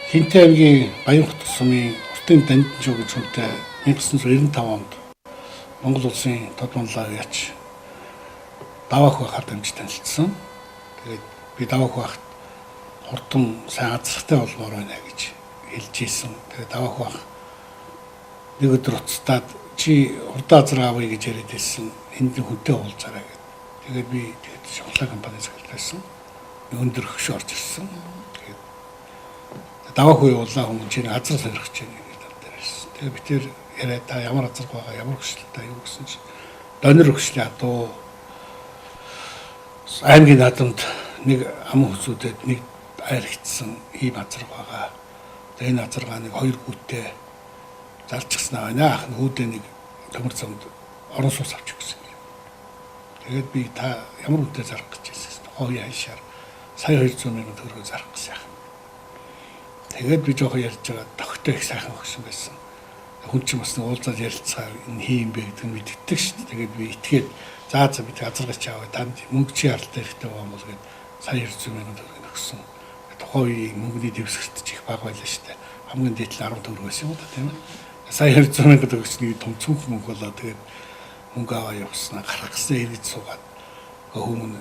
Хинтээ аймгийн Баянхот сумын Уртын Данжин гэж хүнтэй 1995 онд Монгол улсын тод манлаа яач даваах байхаар дамжиж танилцсан. Тэгээд би даваах байхад хурдан сайн азархтай болмоор байна гэж хэлж ийсэн. Тэгээд даваах байх нэг өдөр уцтаад чи хурдан азар авъя гэж яриад байсан. Энд хүнтэй уулзаарай гэдэг. Тэгээд би тэгээд шоколад компани захиалсан. Өндөр хөшөө орж ирсэн. Даваах үе улаан хүмүүс чинь азар сонирхож байна гэдэг талаар ярьсан. Тэгээ би тэр яриа та ямар азар байгаа, ямар хөшлөлтэй юу гэсэн чинь донор хөшлийн адуу аймгийн наадамд нэг ам хүсүүдэд нэг айр хитсэн ийм азар байгаа. Тэгээ энэ азаргаа нэг 2 гүтээ зарчихсан аа. Ах нүүдээ нэг төмөр замд орон сууц авчих гэсэн юм. Тэгээд би та ямар үнэтэй зарах гэж хэлсэн. Хооё хайшаар сая 200 мянган төгрөгөөр зарах гэсэн юм. Тэгээд би жоохон ярьж байгаа тогтой их сайхан өгсөн байсан. Хүн чинь бас нэг уулзаад ярилцгаа энэ хийм бэ гэдэг нь мэддэг шүү дээ. Тэгээд би итгээд за би азаргач аваа танд мөнгө чи харалтай хэрэгтэй байгаа юм бол гээд сая 200 мянган төгрөг өгсөн. Тухайн үеийн мөнгөний дэвсгэрт ч их бага байлаа шүү дээ. Хамгийн дээдл 10 төгрөг байсан юм да тийм ээ. Сая 200 мянган төгрөг том цүнх мөнгө болоо тэгээд мөнгө аваа явуулснаа гарах гэсэн эргэж суугаад хүмүүн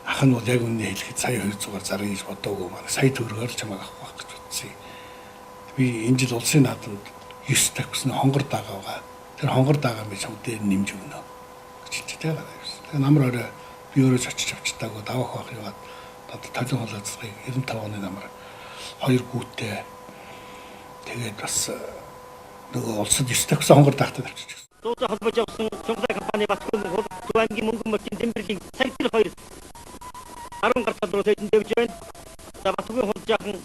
ах нь бол яг үнэ хэлэхэд сая 200-аар зарна гэж бодоогүй маань сая төгрөгөөр чамайг авах гэж бодсон. Би энэ жил улсын наадамд 9 тавьсан хонгор дагаа байгаа. Тэр хонгор дагаа би чам дээр нэмж өгнө гэж хэлчихтэй байгаа юм. Тэгээ намар орой би өөрөө очиж авчтаагүй даваах байх яваад талын хол азрыг 95 оны намар 2 гүтээ тэгээд бас нөгөө улсад 9 тавьсан хонгор дагтад авчиж. Дуусан холбож явсан шоколад компани Батхүн хол Төв аймгийн мөнгөн мөрчийн Дэмбэрлийн цагтэр 2 10 гарт руу зэйдэн дэвж байна. За Батхүн хол жаахан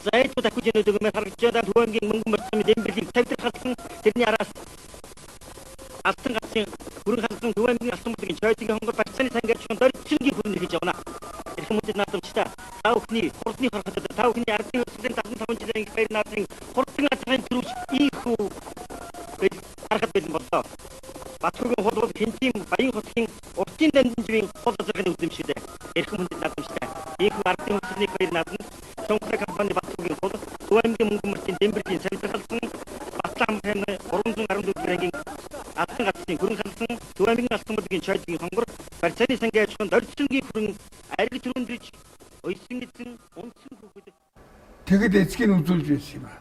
Зайд тахуучнууд өгмөр харагдж байгаа Төв аймгийн мөнгөн мөрчийн Дэмбэрлийн цагтэр хатсан тэрний араас алтан гацын бүрэн хатсан Төв аймгийн алтан мөрчийн чойдгийн хонгор багцааны сангаж дөрчингийн хүрнэ гэж явна. Ирэх хүмүүст наадамчтай та бүхний хурдны хорхотод та бүхний ардын өсвөрийн 75 жилийн их баяр наадмын хурдан азрын төрүүлж ийхүү харахад бэлэн боллоо. Батхүргийн хол бол Хинтийн Баянхотын Уртын Данжинжийн хол азрын үзэмшигтэй. Ирэх хүмүүст наадамчтай ийхүү ардын өсвөрийн баяр наадмын шоколад компани Батхүргийн хол Төв аймгийн мөнгөн мөрчийн Дэмбэрлийн цагтгалсан Батлан хэмнэ 314 ангийн алтан гацны хүрэн халсан Төв аймгийн алтан мөрчийн чойдгийн хонгор барьцааны сангийн ажихын дөрчингийн хүрэн ариг төрөндөрж ойсон гэсэн унтсан хүүхэд. Тэгэд эцгийг үзүүлж байсан юм аа.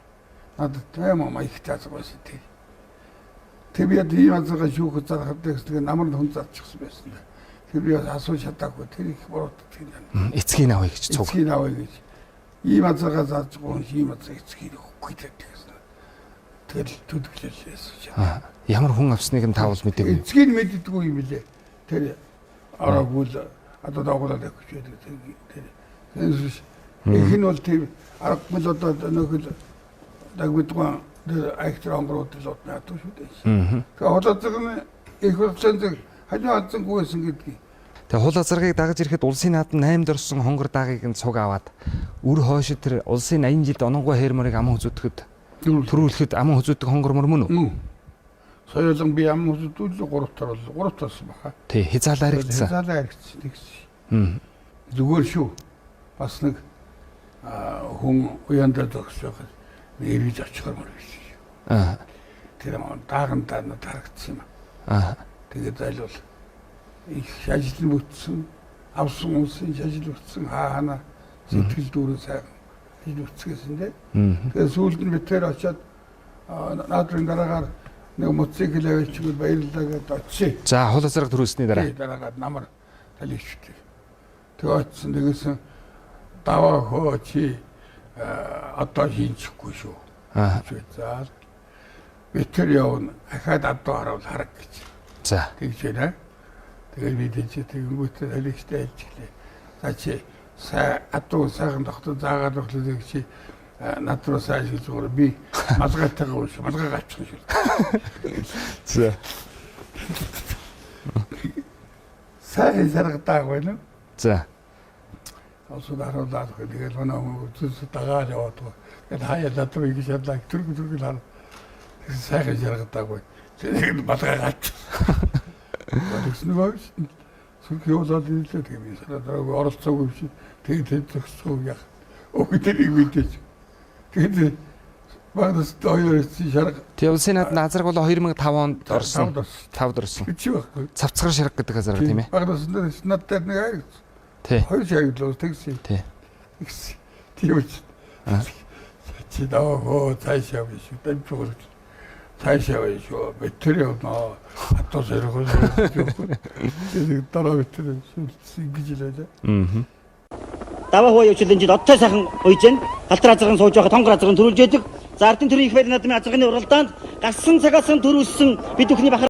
Надад тайм их таасгаас тий. Тэг би ийм азарга шүүх зарахад тэгээ намар хүн зарчихсан байсан. Тэр би асууж чадаагүй тэр их бурууддаг юм. Эцгийг авъя гэж цуг. Эцгийг авъя гэж. Ийм азарга зааж гоо ийм азар эцгийг өгөхгүй гэсэн. Тэгэл төдөлжсэн. Ямар хүн авсныг нь таавал мэдээгүй. Эцгийг мэддэггүй юм билээ. Тэр араггүй одоо дагуулаад өгч байдаг. Тэр их нь бол тийм аргагүй л одоо нөхөл дагвидгоо айхтар онгорууд л удаа шүү дээ. Тэгээ холоцог нь их процент хажуу хадсангүйсэн гэдгийг. Тэгээ хул азаргыг дагаж ирэхэд улсын наадам 8-д орсон хонгор даагийг нь цуг аваад үр хойшид тэр улсын 80 жилд ононгой хээрморыг аман хүзүүдэхэд төрүүлэхэд аман хүзүүдэг хонгор мөр мөн үү? Соёлон би аман хүзүүдүүл 3 тарсан баха. Тий, хязаалаа хэрэгцсэн. Хязаалаа хэрэгцсэн тэгсэн. Зүгээр шүү. Бас нэг хүн уяндаа зогсож байгаа. Эргэж очихоор мөр байсан. Тэр даагандаа надад харагдсан юм. Тэгээд зайлвал их шажил бүтсэн, авсан унсын шажил бүтсэн хаана сэтгэл дүүрэн сайхан хийж бүтсгэсэн дээ. Тэгээд сүүлд нь битээр очиод наадрын дараагаар нэг мотоцикл авчихвал баярлалаа гэдээ очив. За хул азарга төрүүлсний дараа. Дараагаад намар таличтэй. Тэгээд очсон тэгсэн даваа хөө чи одоо хийчихгүй шүү. За битэр явна. Ахаад адуу харуул хараг гэж. За тэгж байна. Тэгээд би тийч тэгэнгүүтээ таличтэй ажиллаа. За чи сая адуу сайхан тогтоо заагаад өглөө чи надруу сайж гэж зүгээр би малгайтайгаа ууш малгай гацчих шүү. За сайхан заргадаг байна. За Also дараалал тэгээд манай хүмүүс дагаад яваад байгаа. Тэгээд хаяа надруу ингэж ядлаа түрг хар сайхан заргадаг байна. Тэгээд малгай гац. Тэгсэн нөгөө Сүнх явуулаад ирлээ тэгээд санаадраг оролцоогүй биш. Тэгээд төгссөн яг өгдөрийг мэдээж. Тэгээд багаас хоёр шарга. Тэгээ улсын наадмын азраг бол 2005 онд орсон. 5-д орсон. Чи байхгүй. Цавцгар шарга гэдэг азраг тийм ээ. Багаас над дээр нэг аяг. Тий. Хоёр шагдлаа тэгсэн. Тий. Тийм үст. Чи даа цаашаа биш. Дамжуур. Цаашаа биш. Бэтэр явна. Хатуу сэрхүүл. Тэгээд дараа бэтэр ингэж илээ. Даваа хуу явуулсан жид одтой сайхан уйж гэн. Галтар азарган сууж байхад хонгор азарган төрүүлж яадаг. За ардын төрийн их байрны наадмын азарганы уралдаанд гарсан цагаас төрүүлсэн бид бүхний бахар